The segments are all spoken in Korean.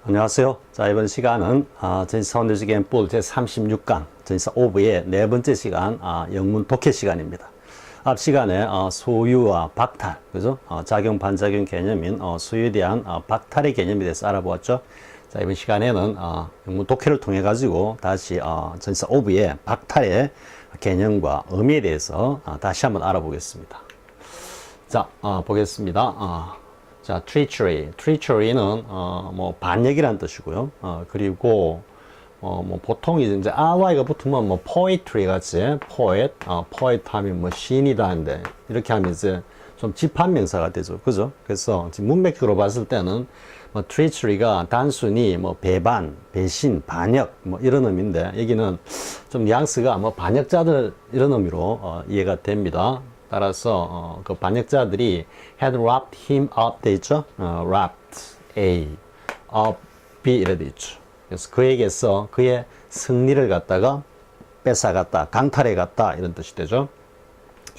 안녕하세요. 자, 이번 시간은 전시사 원더즈 게임 풀 제36강 전시사 오브의 네 번째 시간 영문 독해 시간입니다. 앞 시간에 소유와 박탈, 그죠? 작용 반작용 개념인 소유에 대한 박탈의 개념에 대해서 알아보았죠. 자, 이번 시간에는 영문 독해를 통해 가지고 다시 전시사 오브의 박탈의 개념과 의미에 대해서 다시 한번 알아보겠습니다. 자, 보겠습니다. 자, treachery는 뭐 반역이라는 뜻이고요. 그리고 뭐 보통 이제 ry가 붙으면 뭐 poetry 같이 poet 하면 뭐 시인이다 하는데 이렇게 하면 이제 좀 집합명사가 되죠. 그죠? 그래서 지금 문맥적으로 봤을 때는 뭐 treachery가 단순히 뭐 배반, 배신, 반역 뭐 이런 의미인데 여기는 좀 뉘앙스가 뭐 반역자들 이런 의미로 이해가 됩니다. 따라서 그 반역자들이 had wrapped him up 돼 있죠. wrapped A, up B 이래 돼 있죠. 그래서 그에게서 그의 승리를 갖다가 뺏어갔다, 강탈해 갔다 이런 뜻이 되죠.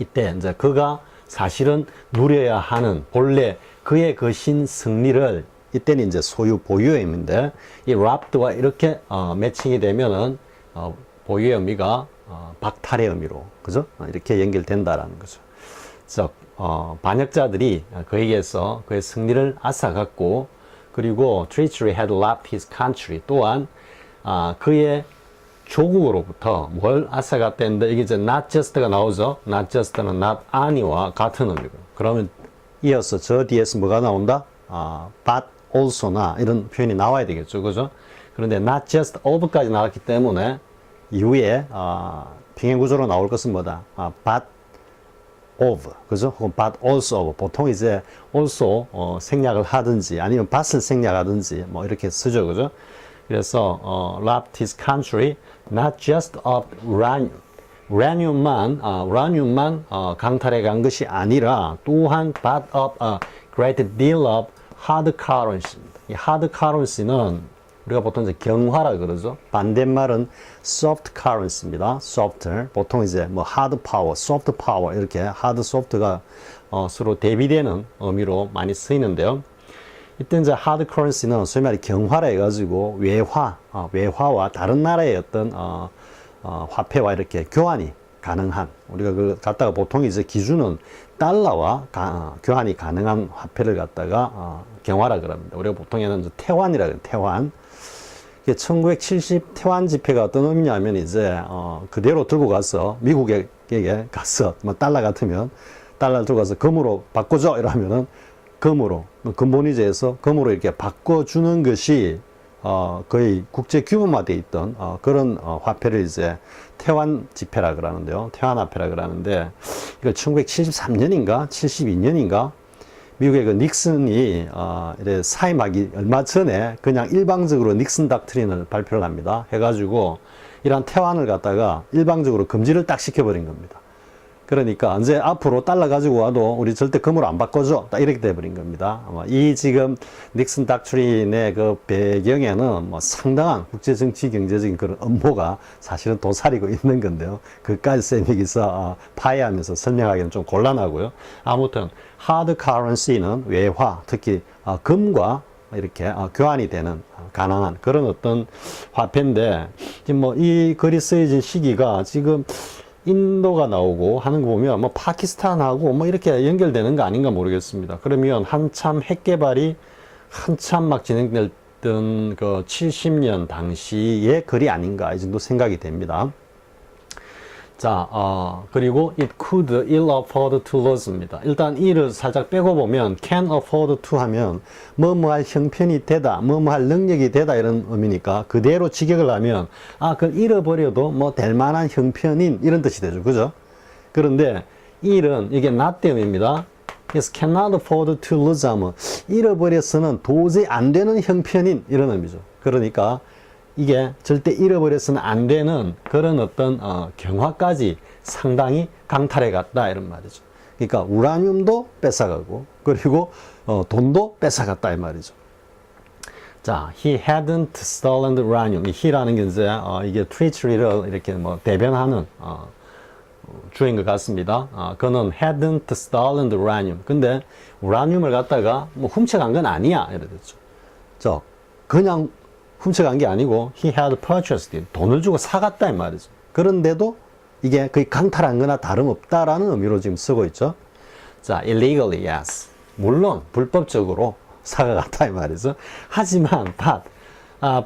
이때 이제 그가 사실은 누려야 하는 본래 그의 것인 승리를 이때는 이제 소유 보유의 의미인데 이 wrapped와 이렇게 매칭이 되면은 보유의 의미가 박탈의 의미로 그죠? 이렇게 연결된다라는 거죠. 즉 반역자들이 그에게서 그의 승리를 앗아갔고 그리고 treachery had left his country 또한 그의 조국으로부터 뭘 앗아갔다는데 이게 이제 not just가 나오죠. not just는 not only와 같은 의미고 그러면 이어서 저 뒤에서 뭐가 나온다? but also나 이런 표현이 나와야 되겠죠. 그죠? 그런데 not just of까지 나왔기 때문에 이후에 평행구조로 나올 것은 뭐다? but of, 그죠? 혹은 but also of. 보통 이제 also 생략을 하든지 아니면 but을 생략하든지 뭐 이렇게 쓰죠, 그죠? 그래서 left his country not just of uranium만 강탈해 간 것이 아니라 또한 but of a great deal of hard currency입니다. 이 hard currency는 우리가 보통 이제 경화라 그러죠. 반대말은 soft currency입니다. soft. 보통 이제 뭐 hard power, soft power 이렇게 hard, soft가 서로 대비되는 의미로 많이 쓰이는데요. 이때 이제 hard currency는 소위 말해 경화라 해가지고 외화와 다른 나라의 어떤 화폐와 이렇게 교환이 가능한 우리가 그걸 갖다가 보통 이제 기준은 달러와 교환이 가능한 화폐를 갖다가 경화라 그럽니다. 우리가 보통에는 이제 태환이라 그래요. 태환. 1970 태환 지폐가 어떤 의미냐면 이제 그대로 들고 가서 미국에게 가서 뭐 달러 같으면 달러를 들고 가서 금으로 바꿔줘 이러면은 금으로 근본위제에서 금으로 이렇게 바꿔주는 것이 거의 국제 규모화되어 있던 그런 화폐를 이제 태환 지폐라 그러는데요. 태환 화폐라 그러는데 이걸 1973년인가 72년인가 미국의 그 닉슨이 사임하기 얼마 전에 그냥 일방적으로 닉슨 닥트린을 발표를 합니다. 해가지고 이런 태환을 갖다가 일방적으로 금지를 딱 시켜버린 겁니다. 그러니까 이제 앞으로 달러 가지고 와도 우리 절대 금으로 안 바꿔줘. 딱 이렇게 돼버린 겁니다. 이 지금 닉슨 닥트린의 그 배경에는 뭐 상당한 국제 정치 경제적인 그런 음모가 사실은 도사리고 있는 건데요. 그까지 쌤 여기서 파헤하면서 설명하기는 좀 곤란하고요. 아무튼 하드 커런시는 외화, 특히 금과 이렇게 교환이 되는 가능한 그런 어떤 화폐인데 지금 뭐 이 글이 쓰여진 시기가 지금 인도가 나오고 하는 거 보면 뭐 파키스탄하고 뭐 이렇게 연결되는 거 아닌가 모르겠습니다. 그러면 한참 핵 개발이 한참 막 진행됐던 그 70년 당시의 글이 아닌가 이 정도 생각이 됩니다. 자, 그리고 it could ill afford to lose입니다. 일단 이를 살짝 빼고 보면 can afford to 하면 뭐뭐할 형편이 되다, 뭐뭐할 능력이 되다 이런 의미니까 그대로 직역을 하면 그걸 잃어버려도 뭐 될 만한 형편인 이런 뜻이 되죠. 그죠? 그런데 일은 이게 not 때문입니다. 그래서 cannot afford to lose 하면 잃어버려서는 도저히 안 되는 형편인 이런 의미죠. 그러니까 이게 절대 잃어버려서는 안 되는 그런 어떤 경화까지 상당히 강탈해 갔다 이런 말이죠. 그러니까 우라늄도 뺏어가고 그리고 돈도 뺏어갔다 이 말이죠. 자, he hadn't stolen the uranium. 이 he라는 게 이제 이게 treachery를 이렇게 뭐 대변하는 주인 것 같습니다. 그는 hadn't stolen the uranium. 근데 우라늄을 갖다가 뭐 훔쳐간 건 아니야 이랬죠. 그냥 훔쳐간 게 아니고 he had purchased it. 돈을 주고 사갔다 이 말이죠. 그런데도 이게 거의 강탈한 거나 다름없다라는 의미로 지금 쓰고 있죠. 자, illegally, yes. 물론 불법적으로 사가갔다 이 말이죠. 하지만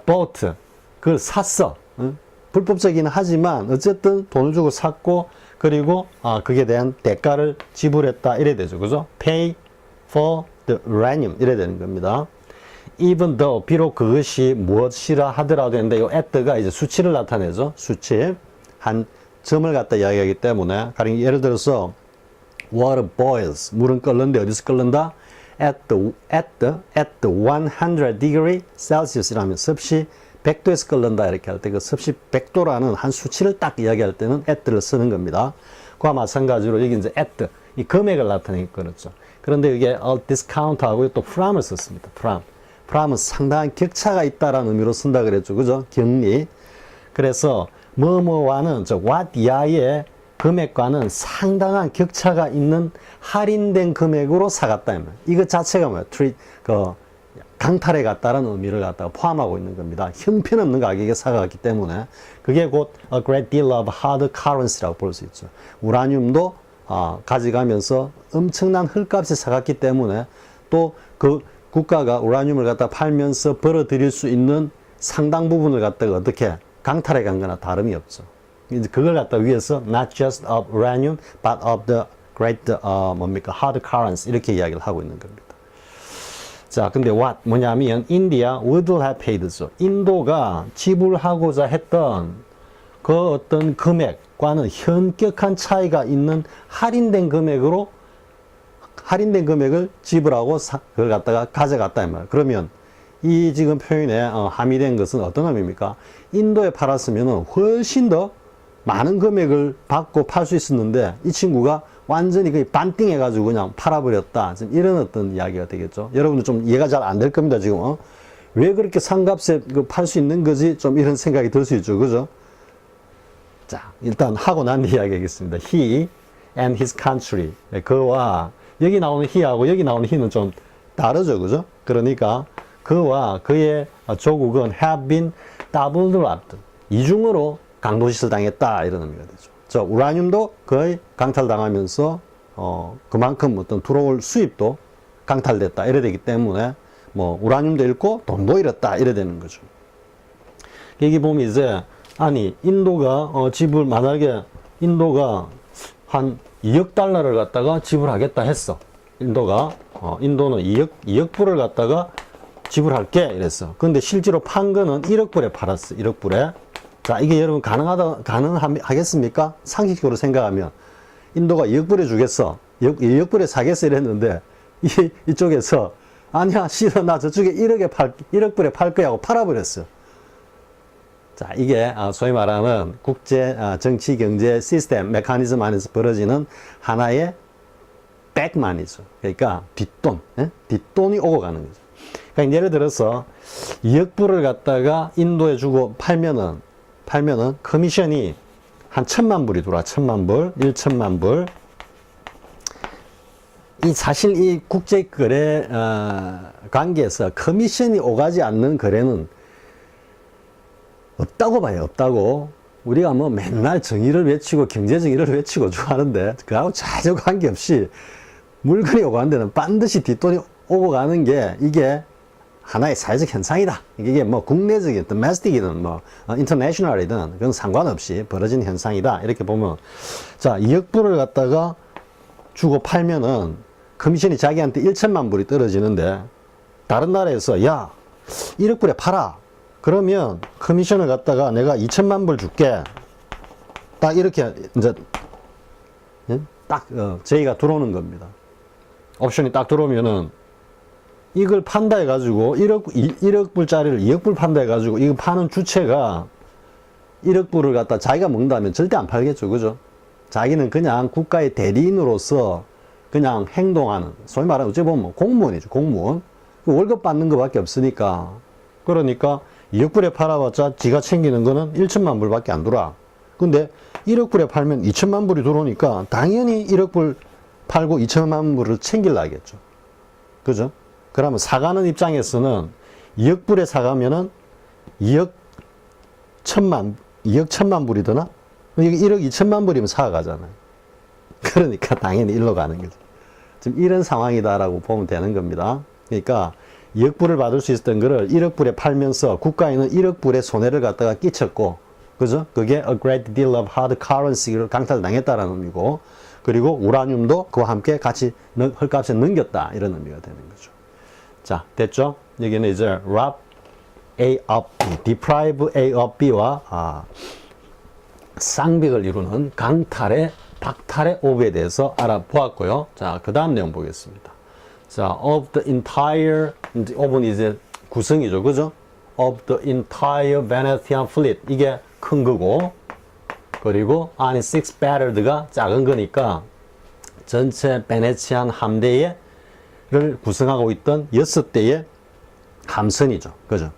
bought, 그걸 샀어. 응? 불법적이긴 하지만 어쨌든 돈을 주고 샀고 그리고 그게 대한 대가를 지불했다 이래 되죠. 그죠? pay for the uranium 이래 되는 겁니다. even though 비록 그것이 무엇이라 하더라도 했는데 이 at가 이제 수치를 나타내죠. 수치 한 점을 갖다 이야기하기 때문에 가령 예를 들어서 water boils 물은 끓는데 어디서 끓는다? at the 100 degree Celsius라면 섭씨 100도에서 끓는다 이렇게 할 때 그 섭씨 100도라는 한 수치를 딱 이야기할 때는 at를 쓰는 겁니다. 그와 마찬가지로 여기 이제 at 이 금액을 나타내기 그렇죠. 그런데 이게 discount하고 또 from을 썼습니다. from은 상당한 격차가 있다라는 의미로 쓴다 그랬죠. 그죠? 격리. 그래서 뭐뭐와는 what 이하의 금액과는 상당한 격차가 있는 할인된 금액으로 사갔다. 이것 자체가 뭐야? 강탈해 갔다라는 의미를 갖다가 포함하고 있는 겁니다. 형편없는 가격에 사갔기 때문에 그게 곧 a great deal of hard currency라고 볼 수 있죠. 우라늄도 가져가면서 엄청난 헐값에 사갔기 때문에 또 그 국가가 우라늄을 갖다 팔면서 벌어들일 수 있는 상당 부분을 갖다가 어떻게 강탈해 간 거나 다름이 없죠. 이제 그걸 갖다 위해서 not just of uranium but of the great hard currency 이렇게 이야기를 하고 있는 겁니다. 자, 근데 뭐냐면 India would have paid죠. 인도가 지불하고자 했던 그 어떤 금액과는 현격한 차이가 있는 할인된 금액을 지불하고 그걸 갖다가 가져갔다 이 말. 그러면 이 지금 표현에 함의된 것은 어떤 의미입니까? 인도에 팔았으면 훨씬 더 많은 금액을 받고 팔 수 있었는데 이 친구가 완전히 거의 반띵해가지고 그냥 팔아버렸다. 지금 이런 어떤 이야기가 되겠죠. 여러분들 좀 이해가 잘 안 될 겁니다. 지금 왜 그렇게 상값에 팔 수 있는 거지? 좀 이런 생각이 들 수 있죠. 그죠? 자, 일단 하고 난 뒤 이야기하겠습니다. He and his country. 그와 여기 나오는 he하고 여기 나오는 he는 좀 다르죠. 그죠? 그러니까 그와 그의 조국은 have been double robbed. 이중으로 강도짓을 당했다. 이런 의미가 되죠. 저 우라늄도 거의 강탈당하면서 그만큼 어떤 들어올 수입도 강탈됐다. 이래 되기 때문에 뭐 우라늄도 잃고 돈도 잃었다. 이래 되는 거죠. 여기 보면 이제 아니 인도가 만약에 인도가 한 2억 달러를 갖다가 지불하겠다 했어. 인도는 2억 불을 갖다가 지불할게 이랬어. 근데 실제로 판 거는 1억 불에 팔았어. 1억 불에. 자, 이게 여러분 가능하겠습니까? 상식적으로 생각하면 인도가 2억 불에 주겠어. 2억 불에 사겠어 이랬는데 이쪽에서 아니야 싫어 나 저쪽에 1억 불에 팔 거야 하고 팔아버렸어. 자, 이게 소위 말하는 국제 정치 경제 시스템 메커니즘 안에서 벌어지는 하나의 백만이죠. 그러니까 뒷돈이 오고 가는 거죠. 그러니까 예를 들어서 2억 불을 갖다가 인도에 주고 팔면은 커미션이 한 1,000만 불이 들어와. 1,000만 불. 사실 이 국제 거래 관계에서 커미션이 오가지 않는 거래는 없다고 봐요. 없다고. 우리가 뭐 맨날 정의를 외치고 경제 정의를 외치고 좋아하는데 그하고 전혀 관계없이 물건이 오고 가는 데는 반드시 뒷돈이 오고 가는 게 이게 하나의 사회적 현상이다. 이게 뭐 국내적인 domestic이든 뭐 international이든 그건 상관없이 벌어진 현상이다. 이렇게 보면 자 2억 불을 갖다가 주고 팔면은 커미션이 자기한테 1,000만 불이 떨어지는데 다른 나라에서 야 1억 불에 팔아. 그러면 커미션을 갖다가 내가 2,000만 불 줄게. 딱 이렇게 이제 딱 제의가 들어오는 겁니다. 옵션이 딱 들어오면은 이걸 판다 해가지고 1억 불짜리를 2억 불 판다 해가지고 이거 파는 주체가 1억 불을 갖다 자기가 먹는다면 절대 안 팔겠죠. 그죠? 자기는 그냥 국가의 대리인으로서 그냥 행동하는, 소위 말하는 어찌 보면 공무원이죠. 공무원. 월급 받는 것밖에 없으니까. 그러니까 2억 불에 팔아봤자 지가 챙기는 거는 1천만 불밖에 안 들어와. 근데 1억 불에 팔면 2천만 불이 들어오니까 당연히 1억 불 팔고 2천만 불을 챙기려 하겠죠. 그죠? 그러면 사가는 입장에서는 2억 불에 사가면은 2억 1천만 불이 드나? 이게 1억 2천만 불이면 사가잖아요. 그러니까 당연히 일로 가는 거죠. 지금 이런 상황이다라고 보면 되는 겁니다. 그러니까 2억 불을 받을 수 있었던 거를 1억 불에 팔면서 국가에는 1억 불의 손해를 갖다가 끼쳤고, 그죠? 그게 a great deal of hard currency를 강탈당했다라는 의미고, 그리고 우라늄도 그와 함께 같이 헐값에 넘겼다, 이런 의미가 되는 거죠. 자, 됐죠? 여기는 이제 rob A of B, deprive A of B와 쌍벽을 이루는 강탈의 박탈의 of에 대해서 알아보았고요. 자, 그 다음 내용 보겠습니다. 자, of the entire, of은 이제 구성이죠, 그죠? of the entire Venetian fleet, 이게 큰 거고, 그리고 안에 six battered가 작은 거니까 전체 베네치안 함대를 구성하고 있던 6대의 함선이죠, 그죠?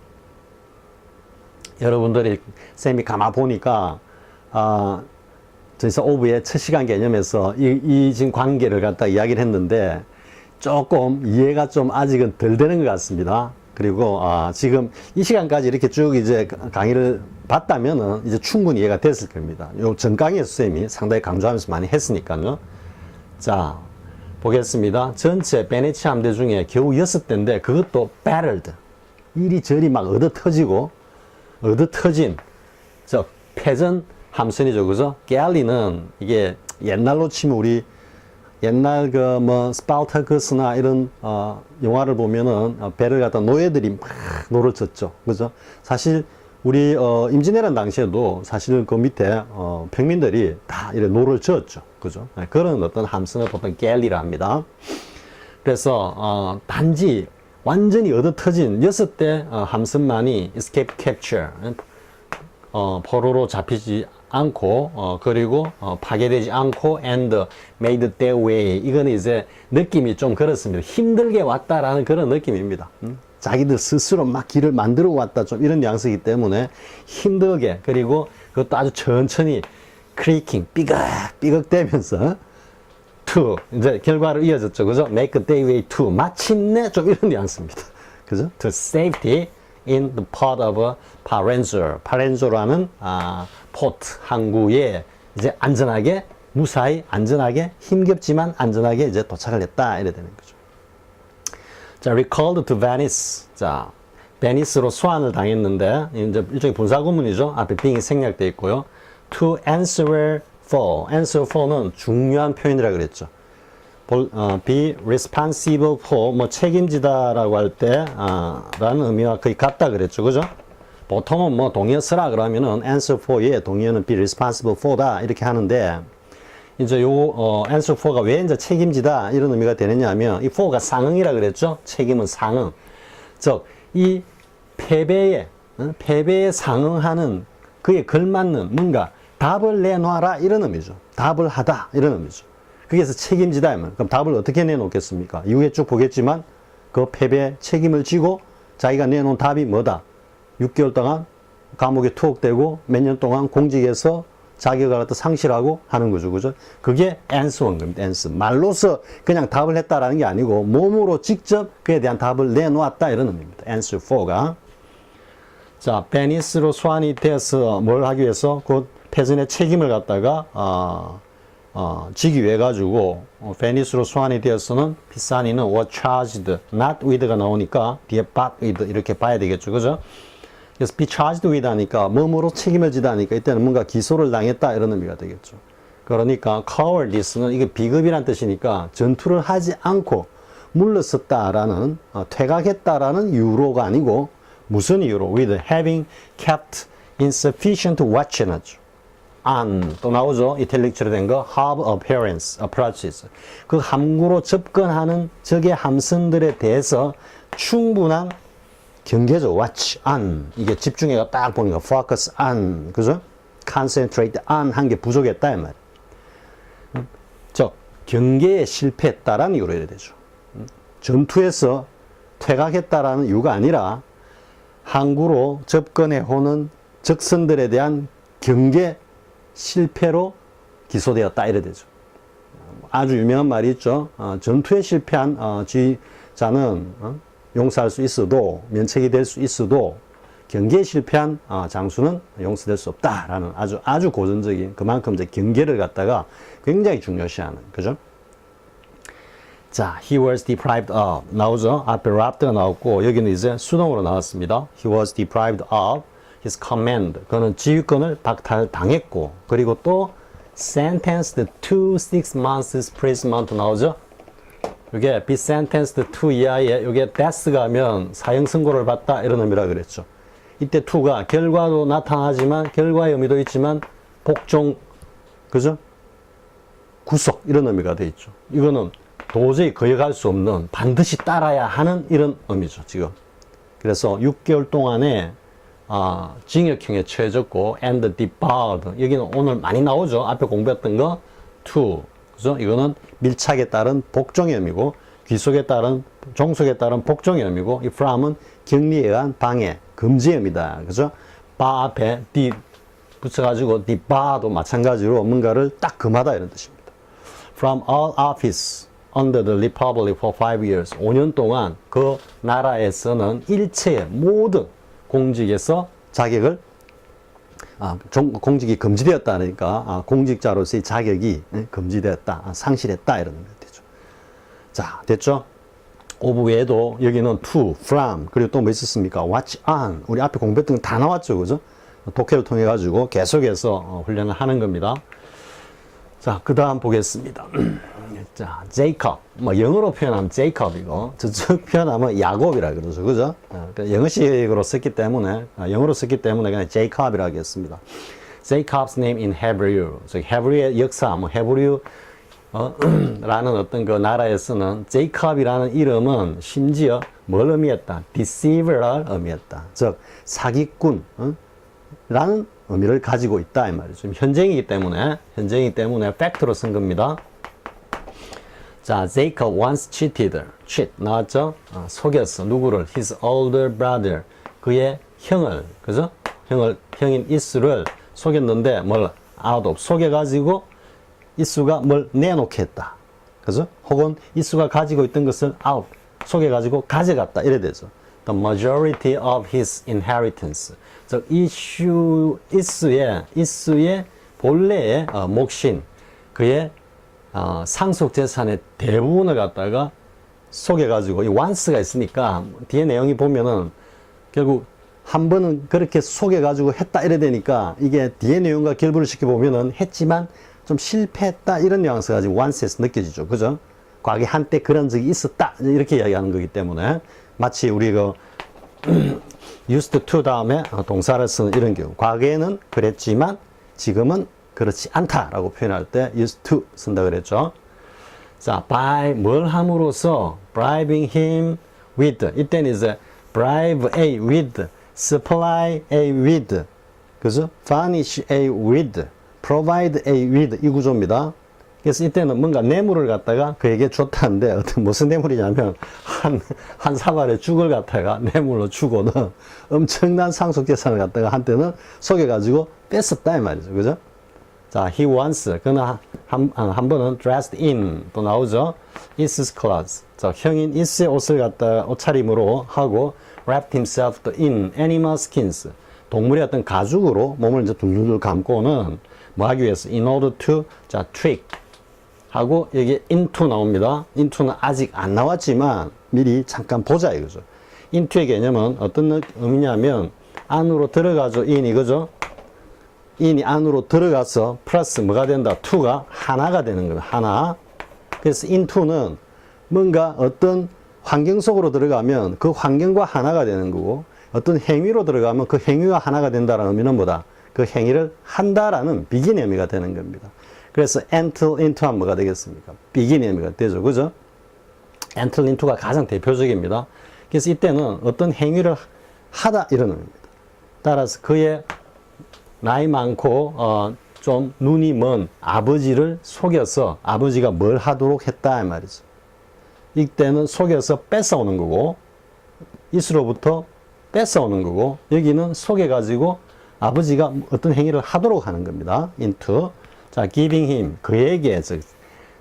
여러분들이 쌤이 가만 보니까 저기서 오브의 첫 시간 개념에서 이 지금 관계를 갖다 이야기를 했는데 조금 이해가 좀 아직은 덜 되는 것 같습니다. 그리고 지금 이 시간까지 이렇게 쭉 이제 강의를 봤다면은 이제 충분히 이해가 됐을 겁니다. 요 전 강의에서 쌤이 상당히 강조하면서 많이 했으니까요. 자, 보겠습니다. 전체 베네치아 함대 중에 겨우 6대인데 그것도 battered, 이리저리 막 얻어터진 저 패전 함선이죠, 그죠? 갤리는 이게 옛날로 치면 우리 옛날 그 뭐 스파르타쿠스나 이런 영화를 보면은 배를 갖다 노예들이 막 노를 젓죠, 그죠? 사실 우리 임진왜란 당시에도 사실 그 밑에 평민들이 다 이렇게 노를 젓죠, 그죠? 네, 그런 어떤 함선을 보통 갤리라 합니다. 그래서 단지 완전히 얻어터진 6대 함선만이 escape capture, 포로로 잡히지 않고 그리고 파괴되지 않고 and made their way, 이거는 이제 느낌이 좀 그렇습니다. 힘들게 왔다라는 그런 느낌입니다. 자기들 스스로 막 길을 만들어 왔다, 좀 이런 뉘앙스이기 때문에 힘들게, 그리고 그것도 아주 천천히 creaking, 삐걱 되면서 to, 이제 결과로 이어졌죠, 그죠? make their way to, 마침내, 좀 이런 뉘앙스입니다, 그죠? to safety in the port of 파렌조라는 포트, 항구에 이제 안전하게, 무사히 안전하게, 힘겹지만 안전하게 이제 도착을 했다, 이래 되는 거죠. 자, recalled to Venice. 자, 베니스로 소환을 당했는데 이제 일종의 분사구문이죠. 앞에 being이 생략되어 있고요. to answer for는 중요한 표현이라 그랬죠. be responsible for, 뭐 책임지다라고 할 때 라는 의미와 거의 같다 그랬죠, 그죠? 보통은 뭐 동의어 쓰라 그러면은 answer for에 동의어는 be responsible for다 이렇게 하는데, 이제 요 answer for가 왜 이제 책임지다 이런 의미가 되느냐 하면, 이 for가 상응이라 그랬죠. 책임은 상응. 즉 이 패배에 상응하는, 그에 걸맞는 뭔가 답을 내놔라 이런 의미죠. 답을 하다 이런 의미죠. 그래서 책임지다 하면, 그럼 답을 어떻게 내놓겠습니까? 이후에 쭉 보겠지만 그 패배에 책임을 지고 자기가 내놓은 답이 뭐다? 6개월 동안 감옥에 투옥되고 몇 년 동안 공직에서 자격을 갖다 상실하고 하는 거죠, 그죠? 그게 answer인 겁니다. answer. 말로서 그냥 답을 했다라는 게 아니고 몸으로 직접 그에 대한 답을 내놓았다 이런 의미입니다. answer for가. 자, 베니스로 소환이 되어서 뭘 하기 위해서 그 패전의 책임을 갖다가 지기 위해 가지고 베니스로 소환이 되어서는 피사니는 was charged, not with가 나오니까 뒤에 but with 이렇게 봐야 되겠죠, 그죠? 그래서 be charged with 하니까 뭐뭐로 책임을 지다 하니까 이때는 뭔가 기소를 당했다 이런 의미가 되겠죠. 그러니까 cowardice는 이게 비겁이란 뜻이니까 전투를 하지 않고 물러섰다라는, 퇴각했다라는 이유로가 아니고 무슨 이유로? with having kept insufficient watchage on, 또 나오죠, 이탈릭처럼 된 거, have approaches, 그 함구로 접근하는 적의 함선들에 대해서 충분한 경계죠. watch on, 이게 집중해가 딱 보니까 focus on, 그죠? concentrate on 한 게 부족했다 이 말이에요. 즉 경계에 실패했다라는 이유로 해야 되죠. 전투에서 퇴각했다라는 이유가 아니라 항구로 접근해 오는 적선들에 대한 경계 실패로 기소되었다 이래 되죠. 아주 유명한 말이 있죠. 전투에 실패한 지휘자는 용서할 수 있어도, 면책이 될 수 있어도 경계에 실패한 장수는 용서될 수 없다라는 아주 고전적인, 그만큼 이제 경계를 갖다가 굉장히 중요시하는, 그죠? 자, he was deprived of 나오죠? 앞에 rapt가 나왔고 여기는 이제 수동으로 나왔습니다. He was deprived of his command. 그는 지휘권을 박탈당했고, 그리고 또 sentenced to 6 months imprisonment 나오죠? 이게 be sentenced to 이하에 이게 death가 하면 사형 선고를 받다 이런 의미라 그랬죠. 이때 to가 결과도 나타나지만 결과의 의미도 있지만 복종, 그죠? 구속 이런 의미가 돼 있죠. 이거는 도저히 거역할 수 없는, 반드시 따라야 하는 이런 의미죠, 지금. 그래서 6개월 동안에 징역형에 처해졌고 and debarred, 여기는 오늘 많이 나오죠. 앞에 공부했던 거 to, 그죠? 이거는 밀착에 따른 복종의 의미고, 귀속에 따른, 종속에 따른 복종의 의미고, 이 from은 격리에 의한 방해, 금지의 의미다, 그죠? 바 앞에 d 붙여가지고 debar도 마찬가지로 뭔가를 딱 금하다 이런 뜻입니다. From all office under the republic for 5 years. 5년 동안 그 나라에서는 일체의 모든 공직에서 자격을 공직이 금지되었다니까 공직자로서의 자격이 금지되었다, 상실했다 이런 의미가 되죠. 자, 됐죠? 오브 외에도 여기는 to, from, 그리고 또 뭐 있었습니까? watch on. 우리 앞에 공부했던 거 다 나왔죠, 그죠? 독해를 통해 가지고 계속해서 훈련을 하는 겁니다. 자, 그 다음 보겠습니다. 자, 제이콥. 뭐 영어로 표현하면 제이콥이고 저쪽 표현하면 야곱이라 그러죠, 그죠? 영어식으로 썼기 때문에 영어로 썼기 때문에 그냥 제이콥이라 하겠습니다. Jacob's name in Hebrew. 헤브리의 역사, 뭐 헤브리어 라는 어떤 그 나라에서는 제이콥이라는 이름은 심지어 뭘 의미했다? deceiver를 의미했다. 즉 사기꾼 라는 의미를 가지고 있다 이 말이죠. 지금 현재이기 때문에 팩트로 쓴 겁니다. 자, Jacob once cheated. cheat 나왔죠? 속였어. 누구를? His older brother. 그의 형을, 그죠? 형인 이스를 속였는데 뭘 out of 속여가지고 이스가 뭘 내놓게 했다. 그죠? 혹은 이스가 가지고 있던 것을 out 속여가지고 가져갔다. 이래 되죠. The majority of his inheritance. 즉 이스의 본래의 몫인 그의 상속 재산의 대부분을 갖다가 속여가지고 이 once가 있으니까 뒤에 내용이 보면은 결국 한 번은 그렇게 속여가지고 했다 이래 되니까 이게 뒤에 내용과 결부를 시켜보면은 했지만 좀 실패했다 이런 뉘앙스가 지금 once에서 느껴지죠. 그죠? 과거에 한때 그런 적이 있었다 이렇게 이야기하는 거기 때문에 마치 우리 그 used to 다음에 동사를 쓰는 이런 경우 과거에는 그랬지만 지금은 그렇지 않다라고 표현할 때 used to 쓴다 그랬죠. 자, by 뭘 함으로써 bribing him with 이때는 이제 bribe A with supply A with 그죠? furnish A with provide A with 이 구조입니다. 그래서 이때는 뭔가 뇌물을 갖다가 그에게 줬다는데 어떤 무슨 뇌물이냐면 한 사발의 죽을 갖다가 뇌물로 주고는 엄청난 상속재산을 갖다가 한때는 속여가지고 뺐었다 이 말이죠. 그죠? 자, he once 그는 한 번은 dressed in 또 나오죠. Is's clothes. 자, 형인 Is의 옷을 갖다 옷차림으로 하고 wrapped himself in animal skins. 동물의 어떤 가죽으로 몸을 이제 둘둘 감고는 뭐 하기 위해서 in order to 자 trick 하고 여기 into 나옵니다. into는 아직 안 나왔지만 미리 잠깐 보자 이거죠. into의 개념은 어떤 의미냐면 안으로 들어가죠. in 이거죠. in이 안으로 들어가서 플러스 뭐가 된다? to가 하나가 되는 거예요. 하나. 그래서 into는 뭔가 어떤 환경 속으로 들어가면 그 환경과 하나가 되는 거고 어떤 행위로 들어가면 그 행위가 하나가 된다는 의미는 뭐다? 그 행위를 한다라는 begin 의미가 되는 겁니다. 그래서 enter into 하면 뭐가 되겠습니까? begin 의미가 되죠. 그죠? enter into가 가장 대표적입니다. 그래서 이때는 어떤 행위를 하다 이런 의미입니다. 따라서 그의 나이 많고 좀 눈이 먼 아버지를 속여서 아버지가 뭘 하도록 했다 이 말이죠. 이때는 속여서 뺏어오는 거고 이스로부터 뺏어오는 거고 여기는 속여가지고 아버지가 어떤 행위를 하도록 하는 겁니다. into. 자, giving him 그에게 즉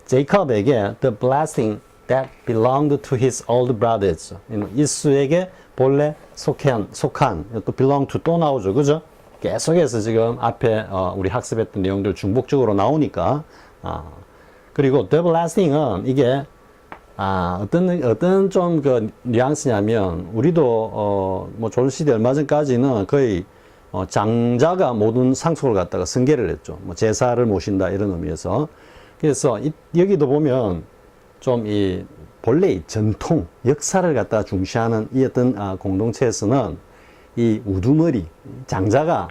제이콥에게 the blessing that belonged to his old brothers. 이스에게 본래 속한, 또 belong to 또 나오죠. 그죠? 계속해서 지금 앞에 우리 학습했던 내용들 중복적으로 나오니까. 그리고 the blessing은 이게 어떤 좀 그 뉘앙스냐면 우리도 뭐 조선시대 얼마 전까지는 거의 장자가 모든 상속을 갖다가 승계를 했죠. 뭐 제사를 모신다 이런 의미에서. 그래서 여기도 보면 좀 이 본래 이 전통, 역사를 갖다가 중시하는 이 어떤 공동체에서는 이 우두머리, 장자가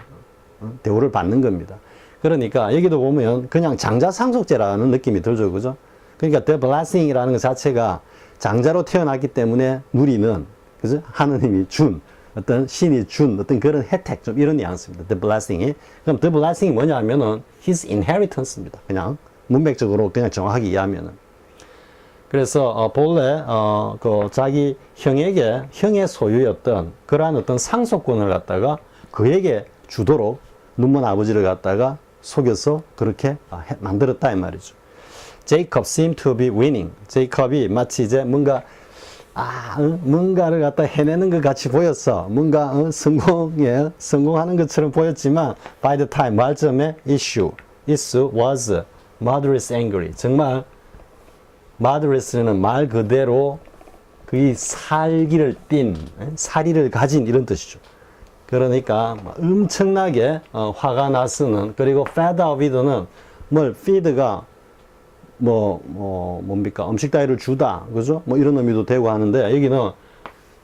대우를 받는 겁니다. 그러니까 여기도 보면 그냥 장자 상속제라는 느낌이 들죠. 그죠? 그러니까 the blessing이라는 것 자체가 장자로 태어났기 때문에 누리는, 그죠? 하느님이 준, 어떤 신이 준 어떤 그런 혜택, 좀 이런 뉘앙스입니다. the blessing이. 그럼 the blessing이 뭐냐 하면은 his inheritance입니다. 그냥 문맥적으로 그냥 정확하게 이해하면은. 그래서 본래 그 자기 형의 소유였던 그러한 어떤 상속권을 갖다가 그에게 주도록 눈먼 아버지를 갖다가 속여서 그렇게 만들었다 이 말이죠. Jacob seemed to be winning. 제이컵이 마치 이제 뭔가를 갖다 해내는 것 같이 보였어. 뭔가 성공하는 것처럼 보였지만 by the time 말점에 issue was murderous angry. 정말 murderous는 말 그대로 그의 살기를 띤, 사리를 가진 이런 뜻이죠. 그러니까 엄청나게 화가 났으는. 그리고 fed up with는 feed가 뭡니까? 음식 따위를 주다. 그죠? 뭐 이런 의미도 되고 하는데, 여기는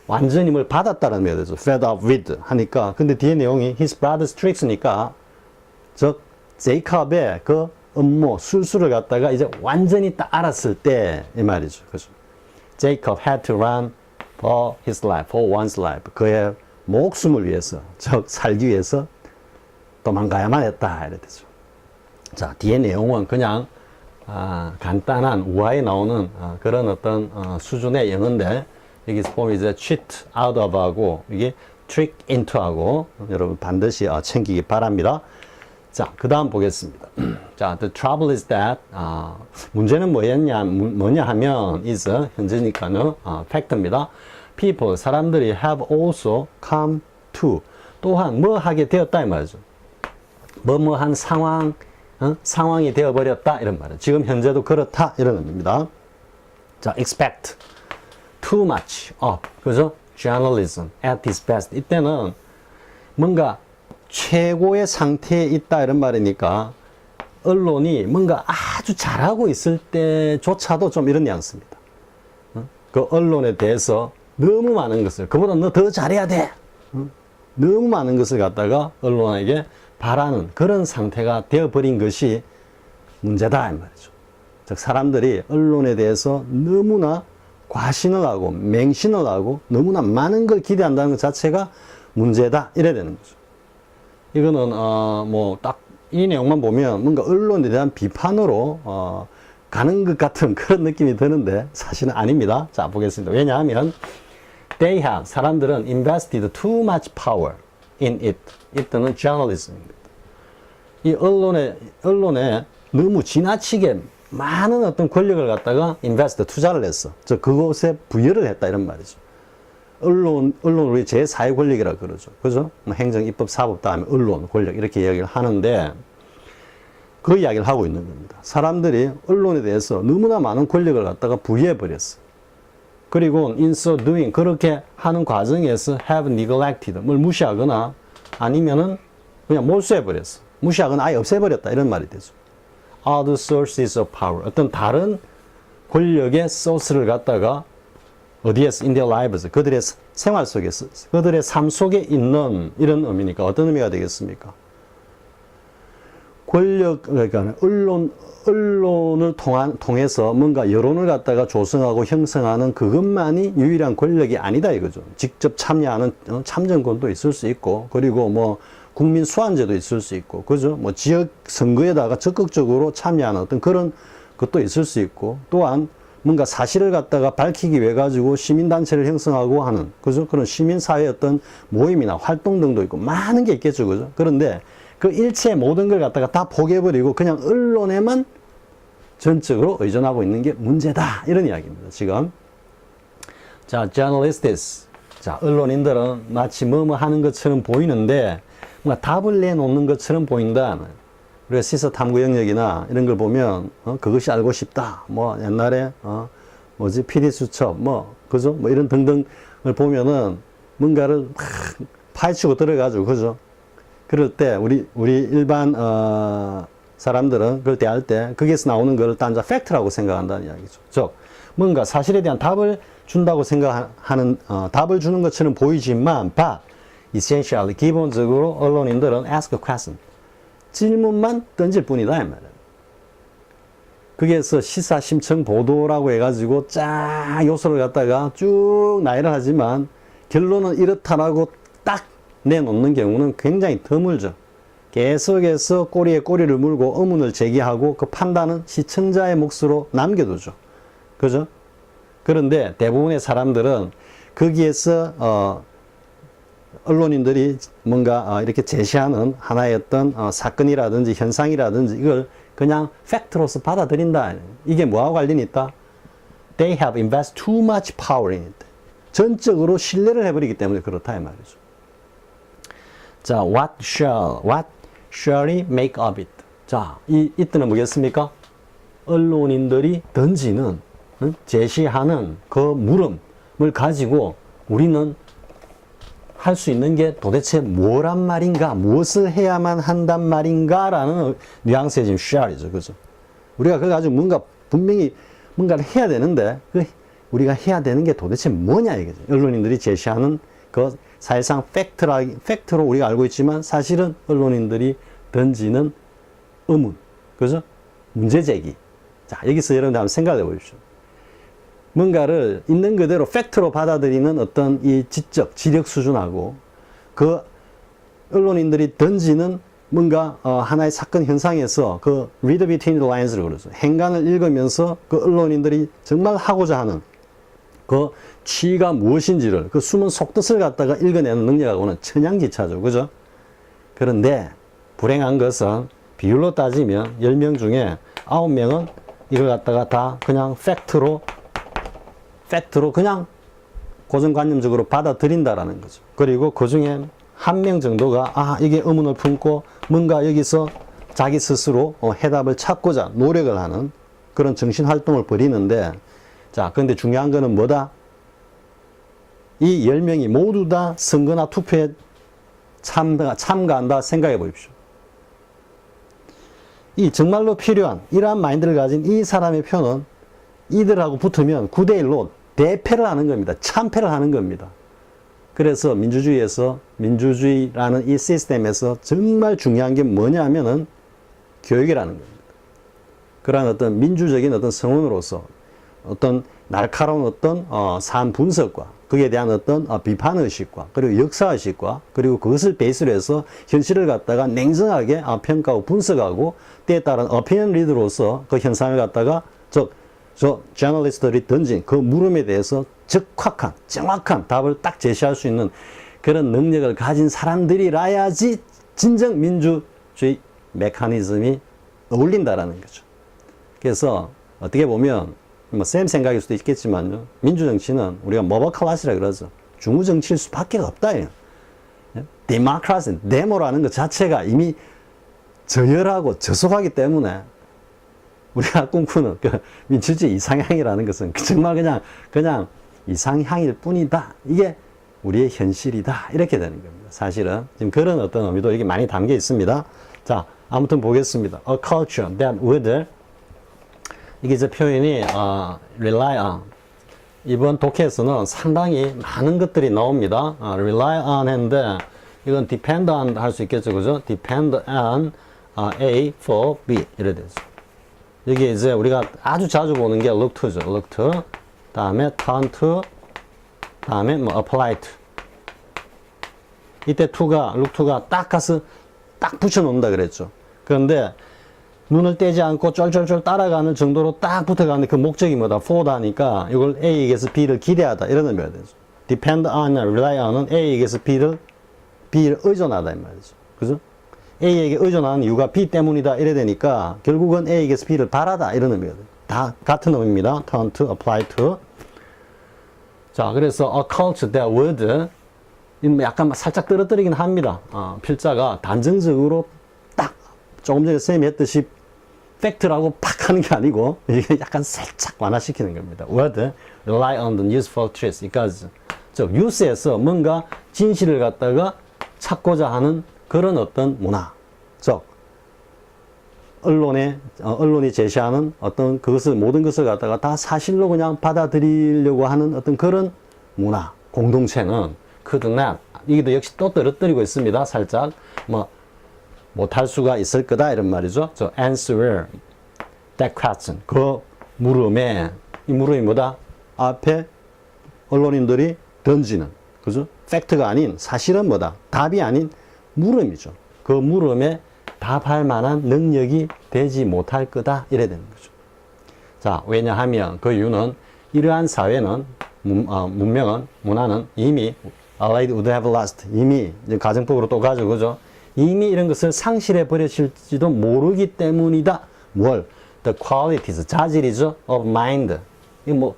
완전히 뭘 받았다는 의미가 되죠. fed up with 하니까. 근데 뒤에 내용이 his brother's tricks니까, 즉, 제이컵의 그 음모, 술수를 갖다가 이제 완전히 딱 알았을 때, 이 말이죠. 그죠? Jacob had to run for his life, for one's life. 그의 목숨을 위해서, 즉, 살기 위해서 도망가야만 했다. 이래 되죠. 자, 뒤에 내용은 그냥 간단한 우화에 나오는 그런 어떤 수준의 영어인데, 여기서 보면 이제 cheat out of 하고 이게 trick into 하고 여러분 반드시 챙기기 바랍니다. 자, 그 다음 보겠습니다. 자, the trouble is that 문제는 뭐냐 하면 is 현재니까는 fact입니다. people 사람들이 have also come to 또한 뭐 하게 되었다 이 말이죠. 뭐뭐한 상황이 되어버렸다 이런 말이에요. 지금 현재도 그렇다 이런 의미입니다. 자, expect too much of 그죠? journalism at its best. 이때는 뭔가 최고의 상태에 있다 이런 말이니까 언론이 뭔가 아주 잘하고 있을 때조차도 좀 이런 뉘앙스입니다. 그 언론에 대해서 너무 많은 것을, 그보다 너 더 잘해야 돼. 너무 많은 것을 갖다가 언론에게 바라는 그런 상태가 되어버린 것이 문제다 이 말이죠. 즉 사람들이 언론에 대해서 너무나 과신을 하고 맹신을 하고 너무나 많은 걸 기대한다는 것 자체가 문제다 이래야 되는 거죠. 이거는 딱 이 내용만 보면 뭔가 언론에 대한 비판으로 가는 것 같은 그런 느낌이 드는데 사실은 아닙니다. 자, 보겠습니다. 왜냐하면 they have 사람들은 invested too much power in it. 이때는 journalism입니다. 이 언론에 너무 지나치게 많은 어떤 권력을 갖다가 투자를 했어. 즉 그것에 부여를 했다 이런 말이죠. 언론을 우리 제4의 권력이라 그러죠. 그죠? 행정, 입법, 사법 다음에 언론, 권력 이렇게 이야기를 하는데 그 이야기를 하고 있는 겁니다. 사람들이 언론에 대해서 너무나 많은 권력을 갖다가 부여해 버렸어. 그리고 in so doing 그렇게 하는 과정에서 have neglected 뭘 무시하거나 아니면은 그냥 몰수해 버렸어. 무시하거나 아예 없애버렸다 이런 말이 되죠. other sources of power 어떤 다른 권력의 소스를 갖다가 어디에서 in their lives 그들의 생활 속에서 그들의 삶 속에 있는 이런 의미니까 어떤 의미가 되겠습니까? 권력 그러니까 언론을 통해서 뭔가 여론을 갖다가 조성하고 형성하는 그것만이 유일한 권력이 아니다 이거죠. 직접 참여하는 참정권도 있을 수 있고 그리고 뭐 국민 수환제도 있을 수 있고 그죠? 뭐 지역 선거에다가 적극적으로 참여하는 어떤 그런 것도 있을 수 있고 또한 뭔가 사실을 갖다가 밝히기 위해 가지고 시민단체를 형성하고 하는, 그죠? 그런 시민사회의 어떤 모임이나 활동 등도 있고 많은 게 있겠죠. 그죠? 그런데 그 일체의 모든 걸 갖다가 다 포기해버리고 그냥 언론에만 전적으로 의존하고 있는 게 문제다. 이런 이야기입니다. 지금. 자, journalists. 자, 언론인들은 마치 뭐뭐 하는 것처럼 보이는데 뭔가 답을 내놓는 것처럼 보인다. 우리가 시사 탐구 영역이나 이런 걸 보면 그것이 알고 싶다. 뭐 옛날에 뭐지 PD 수첩 뭐 그죠? 뭐 이런 등등을 보면은 뭔가를 막 파헤치고 들어가지고 그죠? 그럴 때 우리 일반 사람들은 그걸 대할 때 거기에서 나오는 걸 딴자 팩트라고 생각한다는 이야기죠. 즉 뭔가 사실에 대한 답을 준다고 생각하는 답을 주는 것처럼 보이지만 essentially 기본적으로 언론인들은 ask a question 질문만 던질 뿐이다 이 말이에요. 거기에서 시사 심층 보도라고 해가지고 쫙 요소를 갖다가 쭉 나열을 하지만 결론은 이렇다라고 딱 내놓는 경우는 굉장히 드물죠. 계속해서 꼬리에 꼬리를 물고 의문을 제기하고 그 판단은 시청자의 몫으로 남겨두죠. 그죠? 그런데 대부분의 사람들은 거기에서 언론인들이 뭔가 이렇게 제시하는 하나의 어떤 사건이라든지 현상이라든지 이걸 그냥 팩트로서 받아들인다. 이게 뭐하고 관련이 있다? They have invested too much power in it. 전적으로 신뢰를 해버리기 때문에 그렇다 이 말이죠. 자, what shall he make of it? 자, 이때는 뭐겠습니까? 언론인들이 던지는 제시하는 그 물음을 가지고 우리는 할 수 있는 게 도대체 뭐란 말인가, 무엇을 해야만 한단 말인가 라는 뉘앙스의 지금 shall이죠. 그죠? 우리가 그거 가지고 뭔가 분명히 뭔가를 해야 되는데 우리가 해야 되는 게 도대체 뭐냐 이거죠. 언론인들이 제시하는 그 사실상 팩트로 우리가 알고 있지만 사실은 언론인들이 던지는 의문, 그죠? 문제제기. 자, 여기서 여러분들 한번 생각해 보십시오. 뭔가를 있는 그대로 팩트로 받아들이는 어떤 이 지적 수준하고 그 언론인들이 던지는 뭔가 하나의 사건 현상에서 그 read between the lines를 그러죠. 행간을 읽으면서 그 언론인들이 정말 하고자 하는 그 취가 무엇인지를 그 숨은 속뜻을 갖다가 읽어내는 능력하고는 천양지차죠. 그죠? 그런데 불행한 것은 비율로 따지면 10명 중에 9명은 이걸 갖다가 다 그냥 팩트로 그냥 고정관념적으로 받아들인다라는 거죠. 그리고 그 중에 한 명 정도가 이게 의문을 품고 뭔가 여기서 자기 스스로 해답을 찾고자 노력을 하는 그런 정신활동을 벌이는데, 자, 그런데 중요한 거는 뭐다? 이 10명이 모두 다 선거나 투표에 참가한다 생각해 보십시오. 이 정말로 필요한 이러한 마인드를 가진 이 사람의 표는 이들하고 붙으면 9대1로 대패를 하는 겁니다. 참패를 하는 겁니다. 그래서 민주주의라는 이 시스템에서 정말 중요한 게 뭐냐면은 교육이라는 겁니다. 그러한 어떤 민주적인 어떤 성원으로서 어떤 날카로운 어떤 사안 분석과 거기에 대한 어떤 비판의식과 그리고 역사의식과 그리고 그것을 베이스로 해서 현실을 갖다가 냉정하게 평가하고 분석하고 때에 따른 어피니언 리더로서 그 현상을 갖다가 저 저널리스트들이 던진 그 물음에 대해서 적확한 정확한 답을 딱 제시할 수 있는 그런 능력을 가진 사람들이라야지 진정 민주주의 메커니즘이 어울린다라는 거죠. 그래서 어떻게 보면 쌤 생각일 수도 있겠지만요, 민주정치는 우리가 모버 클래스라 그러죠. 중우정치일 수밖에 없다. 데모크라시, 데모라는 것 자체가 이미 저열하고 저속하기 때문에 우리가 꿈꾸는 그 민주주의 이상향이라는 것은 정말 그냥 이상향일 뿐이다. 이게 우리의 현실이다. 이렇게 되는 겁니다. 사실은 지금 그런 어떤 의미도 여기 많이 담겨 있습니다. 자, 아무튼 보겠습니다. A culture that would, 이게 저 표현이 rely on, 이번 독해에서는 상당히 많은 것들이 나옵니다. rely on 했는데 이건 depend on 할 수 있겠죠, 그죠? depend on A for B 이래 되죠. 여기 이제 우리가 아주 자주 보는 게 look to죠. look to, 다음에 turn to, 다음에 뭐 apply to. 이때 look to가 딱 가서 딱 붙여놓는다 그랬죠. 그런데 눈을 떼지 않고 쫄쫄쫄 따라가는 정도로 딱 붙어가는 그 목적이 뭐다? for다니까 이걸 A에게서 B를 기대하다 이런 의미가 되죠. depend on, rely on은 A에게서 B를 의존하다 이 말이죠. 그죠? A에게 의존하는 이유가 B 때문이다 이래 되니까 결국은 A에게서 B를 바라다 이런 의미거든요. 다 같은 의미입니다. turn to, apply to. 자, 그래서 a culture that would 약간 살짝 떨어뜨리긴 합니다. 필자가 단정적으로 딱 조금 전에 선생님이 했듯이 팩트라고 팍 하는 게 아니고 이게 약간 살짝 완화시키는 겁니다. would rely on the useful truth. 그러니까 즉 유스에서 뭔가 진실을 갖다가 찾고자 하는 그런 어떤 문화. 즉 언론이 제시하는 어떤 그것을 모든 것을 갖다가 다 사실로 그냥 받아들이려고 하는 어떤 그런 문화 공동체는 could not, 이게도 역시 또 떨어뜨리고 있습니다. 살짝 못할 수가 있을 거다 이런 말이죠. 저 answer that question, 그 물음에, 이 물음이 뭐다? 앞에 언론인들이 던지는, 그죠? 팩트가 아닌 사실은 뭐다? 답이 아닌 물음이죠. 그 물음에 답할 만한 능력이 되지 못할 거다 이래야 되는 거죠. 자, 왜냐하면 그 이유는 이러한 사회는 문명은, 문화는 이미 already would have lost, 이미 이제 가정법으로 또 가죠, 그죠? 이미 이런 것을 상실해 버리실지도 모르기 때문이다. 뭘? The qualities, 자질이죠, of mind. 이거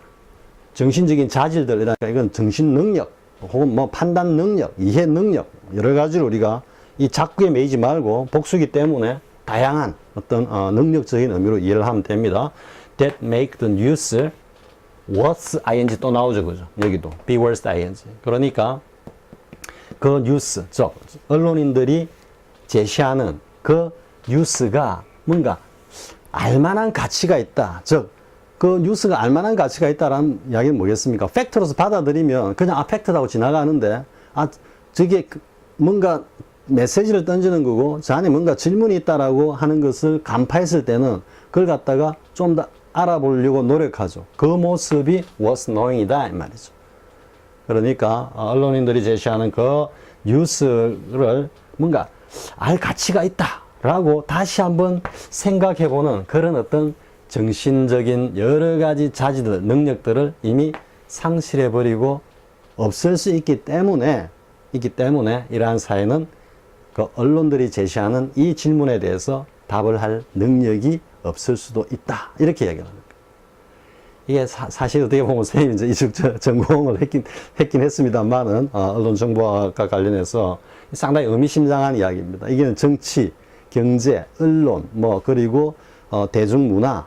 정신적인 자질들이라니까 이건 정신 능력, 혹은 판단 능력, 이해 능력, 여러 가지로 우리가 이 작구에 매이지 말고 복수기 때문에 다양한 어떤 능력적인 의미로 이해를 하면 됩니다. That make the news worth ing 또 나오죠, 그죠? 여기도 be worth ing. 그러니까 그 뉴스, 즉 언론인들이 제시하는 그 뉴스가 뭔가 알만한 가치가 있다. 즉 그 뉴스가 알만한 가치가 있다라는 이야기는 뭐겠습니까? 팩트로서 받아들이면 그냥 팩트라고 지나가는데 저게 뭔가 메시지를 던지는 거고 저 안에 뭔가 질문이 있다라고 하는 것을 간파했을 때는 그걸 갖다가 좀 더 알아보려고 노력하죠. 그 모습이 worth knowing이다 이 말이죠. 그러니까 언론인들이 제시하는 그 뉴스를 뭔가 알 가치가 있다라고 다시 한번 생각해보는 그런 어떤 정신적인 여러 가지 자질들, 능력들을 이미 상실해버리고 없을 수 있기 때문에 이러한 사회는 그 언론들이 제시하는 이 질문에 대해서 답을 할 능력이 없을 수도 있다. 이렇게 이야기를 합니다. 이게 사실 어떻게 보면 선생님이 이제 이쪽 전공을 했긴 했습니다만은, 언론정보학과 관련해서 상당히 의미심장한 이야기입니다. 이게 정치, 경제, 언론, 그리고, 대중문화,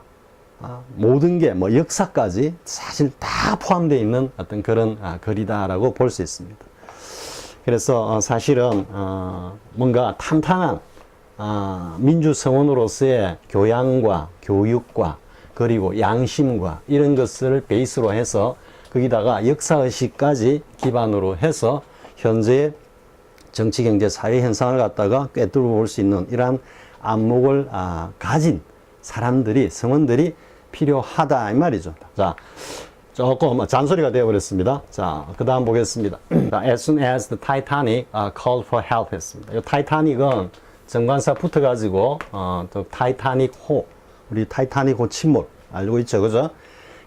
모든 게, 역사까지 사실 다 포함되어 있는 어떤 그런 글이다라고 볼 수 있습니다. 그래서, 사실은, 뭔가 탄탄한, 민주성원으로서의 교양과 교육과 그리고 양심과 이런 것을 베이스로 해서 거기다가 역사의식까지 기반으로 해서 현재의 정치, 경제, 사회 현상을 갖다가 꿰뚫어 볼 수 있는 이러한 안목을 가진 사람들이, 성원들이 필요하다 이 말이죠. 자, 조금 잔소리가 되어버렸습니다. 자, 그 다음 보겠습니다. As soon as the Titanic called for help 했습니다. 이 타이타닉은 정관사 붙어가지고 또 타이타닉호, 우리 타이타닉호 침몰 알고 있죠, 그죠?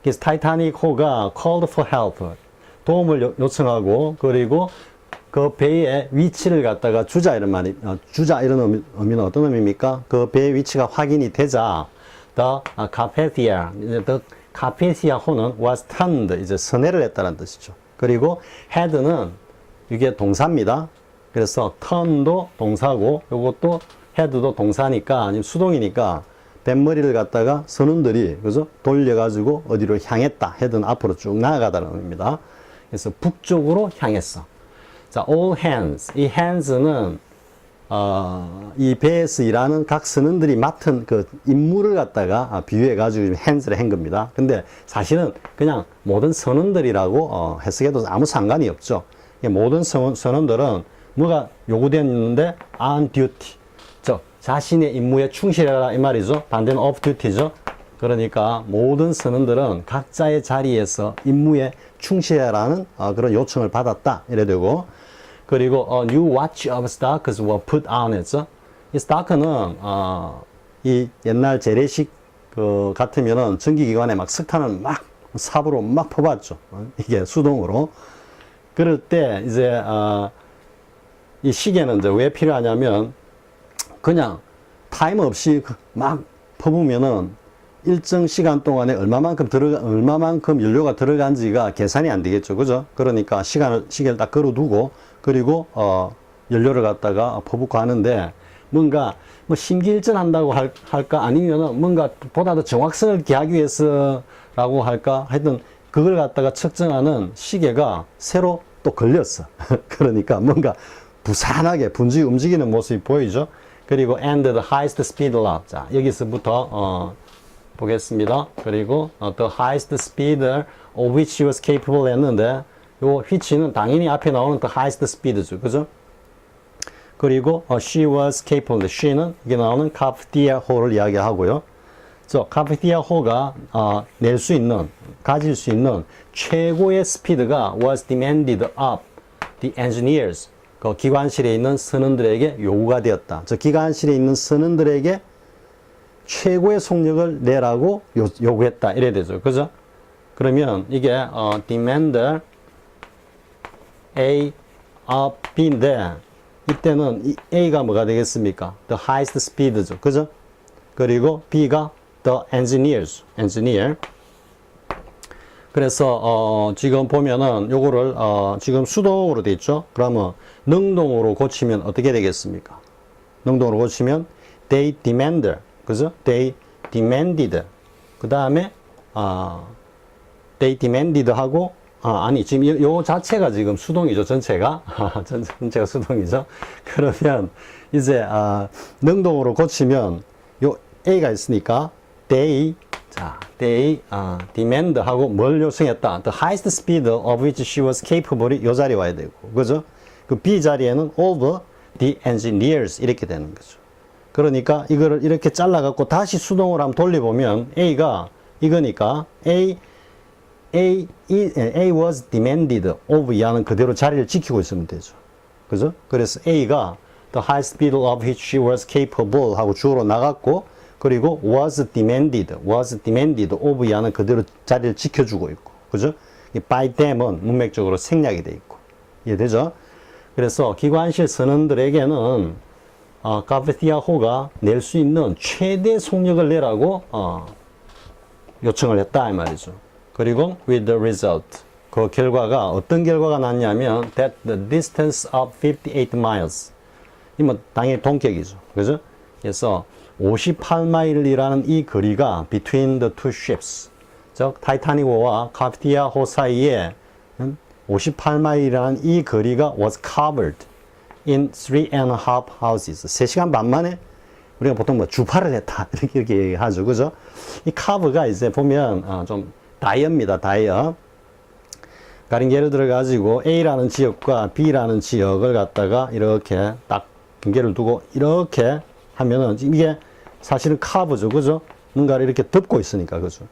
그래서 타이타닉호가 called for help, 도움을 요청하고, 그리고 그 배의 위치를 갖다가 주자 이런 말이, 주자 이런 의미는 어떤 의미입니까? 그 배의 위치가 확인이 되자 the Carpathia호는 was turned, 이제 선회를 했다는 뜻이죠. 그리고 head는 이게 동사입니다. 그래서 turn도 동사고, 요것도 head도 동사니까, 아니면 수동이니까, 뱃머리를 갖다가 선원들이, 그죠? 돌려가지고 어디로 향했다. head는 앞으로 쭉 나아가다는 의미입니다. 그래서 북쪽으로 향했어. 자, all hands. 이 hands는, 이 배에서 일하는 각 선원들이 맡은 그 임무를 갖다가 비유해가지고 hands를 한 겁니다. 근데 사실은 그냥 모든 선원들이라고 해석해도 아무 상관이 없죠. 모든 선원들은 뭐가 요구되었는데 on duty, 즉 자신의 임무에 충실해라 이 말이죠. 반대는 off duty죠. 그러니까 모든 선원들은 각자의 자리에서 임무에 충실해라는 그런 요청을 받았다 이래 되고, 그리고 new watch of stocks were put on 했죠. 이 스타크는 이 옛날 재래식 같으면은 전기기관에 막 석탄을 막 삽으로 막 퍼봤죠. 이게 수동으로. 그럴 때 이제 이 시계는 이제 왜 필요하냐면 그냥 타임 없이 막 퍼부으면은 일정 시간 동안에 얼마만큼 연료가 들어간지가 계산이 안 되겠죠. 그죠? 그러니까 시계를 딱 걸어두고, 그리고, 연료를 갖다가 퍼붓고 하는데, 뭔가, 뭐, 심기일전 한다고 할까? 아니면은 뭔가 보다 더 정확성을 기하기 위해서라고 할까? 하여튼, 그걸 갖다가 측정하는 시계가 새로 또 걸렸어. 그러니까 뭔가 부산하게 분주히 움직이는 모습이 보이죠? 그리고 and the highest speed allowed. 자, 여기서부터, 보겠습니다. 그리고 the highest speed of which she was capable 했는데 요 which는 당연히 앞에 나오는 the highest speed죠. 그죠? 그리고 she was capable. she는 이게 나오는 카프티아호를 이야기하고요. 카프티아호가 낼 수 있는, 가질 수 있는 최고의 스피드가 was demanded of the engineers. 그 기관실에 있는 선원들에게 요구가 되었다. 기관실에 있는 선원들에게 최고의 속력을 내라고 요구했다. 이래야 되죠. 그죠? 그러면 이게 demand A of B인데 이때는 이 A가 뭐가 되겠습니까? The highest speed죠. 그죠? 그리고 B가 the engineers. engineer. 그래서 지금 보면은 요거를 지금 수동으로 돼 있죠. 그러면 능동으로 고치면 어떻게 되겠습니까? 능동으로 고치면 they demand. 그죠? They demanded. 그 다음에, they demanded 하고, 아니, 지금 요 자체가 지금 수동이죠, 전체가. 전체가 수동이죠. 그러면, 이제, 능동으로 고치면, 요 A가 있으니까, they demand 하고 뭘 요청했다? The highest speed of which she was capable이 요 자리에 와야 되고, 그죠? 그 B 자리에는 of the engineers 이렇게 되는 거죠. 그러니까 이거를 이렇게 잘라갖고 다시 수동으로 한번 돌려보면 A가 이거니까 A was demanded of 이하는 그대로 자리를 지키고 있으면 되죠. 그죠? 그래서 A가 the high speed of which she was capable 하고 주어로 나갔고, 그리고 was demanded of 이하는 그대로 자리를 지켜주고 있고, 그죠? 이 by them은 문맥적으로 생략이 돼 있고. 이해되죠? 그래서 기관실 선원들에게는 카페티아호가 낼 수 있는 최대 속력을 내라고 요청을 했다 이 말이죠. 그리고 with the result, 그 결과가 어떤 결과가 났냐면 that the distance of 58 miles, 이뭐 당연히 동격이죠. 그죠? 그래서 58마일이라는 이 거리가 between the two ships, 즉 타이타닉호와 카페티아호 사이에 58마일이라는 이 거리가 was covered in 3.5 houses. 3시간 반 만에 우리가 보통 뭐 주파를 했다. 이렇게 얘기하죠. 그죠? 이 카브가 이제 보면 좀 다이어입니다. 다이어. 가령 예를 들어 가지고 A라는 지역과 B라는 지역을 갖다가 이렇게 딱 경계를 두고 이렇게 하면은 이게 사실은 카브죠. 그죠? 뭔가를 이렇게 덮고 있으니까. 그죠?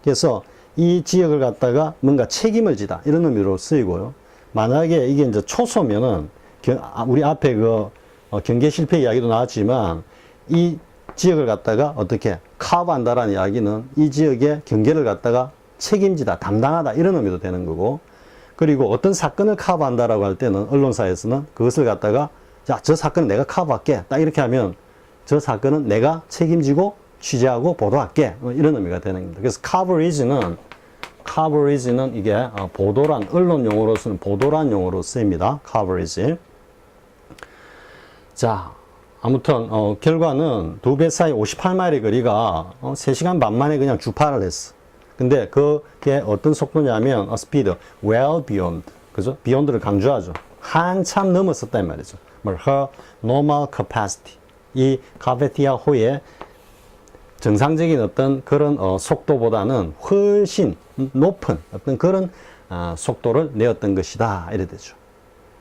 그래서 이 지역을 갖다가 뭔가 책임을 지다. 이런 의미로 쓰이고요. 만약에 이게 이제 초소면은 우리 앞에 그 경계 실패 이야기도 나왔지만 이 지역을 갖다가 어떻게 커버한다라는 이야기는 이 지역의 경계를 갖다가 책임지다, 담당하다 이런 의미도 되는 거고, 그리고 어떤 사건을 커버한다라고 할 때는 언론사에서는 그것을 갖다가 자, 저 사건은 내가 커버할게. 딱 이렇게 하면 저 사건은 내가 책임지고 취재하고 보도할게. 이런 의미가 되는 겁니다. 그래서 coverage는 이게 보도란, 언론 용어로서는 보도란 용어로 쓰입니다. coverage. 자, 아무튼 결과는 두 배 사이 58마일의 거리가 3시간 반 만에 그냥 주파를 했어. 근데 그게 어떤 속도냐면 speed well beyond, 그죠? beyond를 강조하죠. 한참 넘었었다 이 말이죠. her normal capacity, 이 카페티아호의 정상적인 어떤 그런 속도보다는 훨씬 높은 어떤 그런 속도를 내었던 것이다 이래 되죠.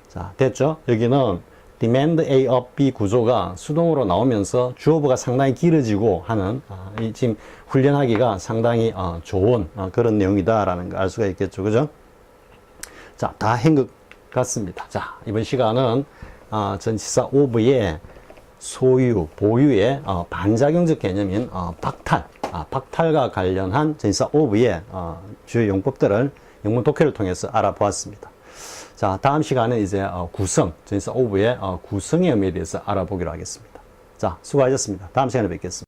자, 됐죠? 여기는 demand A of B 구조가 수동으로 나오면서 주어부가 상당히 길어지고 하는 지금 훈련하기가 상당히 좋은 그런 내용이다라는 거 알 수가 있겠죠. 그죠? 자, 다 한 것 같습니다. 자, 이번 시간은 전치사 of의 소유, 보유의 반작용적 개념인 박탈과 관련한 전치사 of의 주요 용법들을 영문 독해를 통해서 알아보았습니다. 자, 다음 시간에 이제 구성, 전치사 of의 구성의 의미에 대해서 알아보기로 하겠습니다. 자, 수고하셨습니다. 다음 시간에 뵙겠습니다.